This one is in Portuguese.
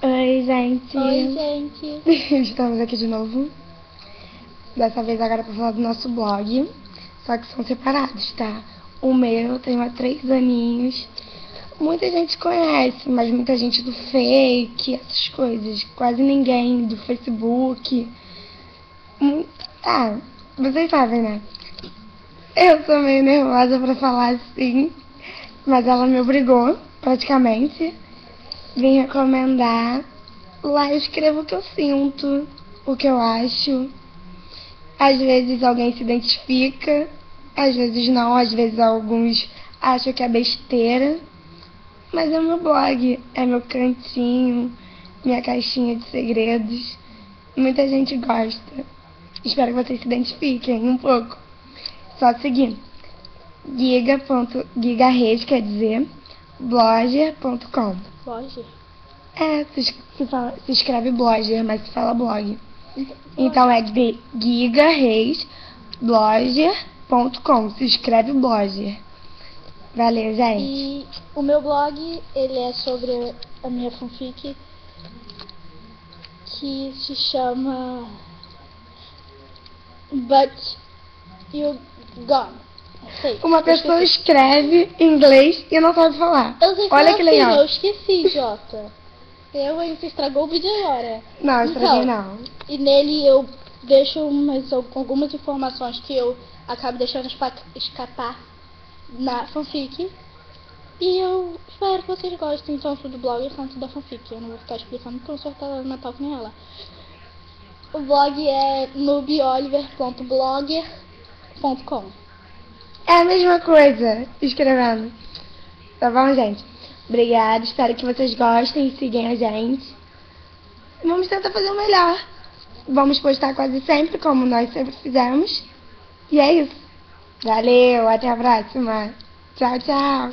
Oi, gente. Oi, gente. Estamos aqui de novo. Dessa vez agora pra falar do nosso blog. Só que são separados, tá? O meu tem há 3 aninhos. Muita gente conhece, mas muita gente do fake, essas coisas. Quase ninguém do Facebook. Tá, vocês sabem, né? Eu tô meio nervosa pra falar assim, mas ela me obrigou, praticamente. Vim recomendar. Lá eu escrevo o que eu sinto, o que eu acho. Às vezes alguém se identifica, às vezes não, às vezes alguns acham que é besteira. Mas é meu blog, é meu cantinho, minha caixinha de segredos. Muita gente gosta. Espero que vocês se identifiquem um pouco. Só seguir. Gigareis, quer dizer, blogger.com. Blogger? Se escreve blogger, mas se fala blog. Então é de gigareisblogger.com. Se escreve blogger. Valeu, gente. E o meu blog, ele é sobre a minha fanfic, que se chama But You Gone. Sei, Uma pessoa escreve em inglês e não sabe falar. Eu sei Olha falar que assim, legal. eu esqueci, Jota. Você estragou o vídeo agora. Não, estraguei Então, não. E nele eu deixo algumas informações que eu acabo deixando escapar na fanfic. E eu espero que vocês gostem tanto do blog quanto da fanfic. Eu não vou ficar explicando porque eu não sou mental que nem ela. O blog é nooboliver.blogger.com. É a mesma coisa, escrevendo. Tá bom, gente? Obrigada, espero que vocês gostem e sigam a gente. Vamos tentar fazer o melhor. Vamos postar quase sempre, como nós sempre fizemos. E é isso. Valeu, até a próxima. Tchau, tchau.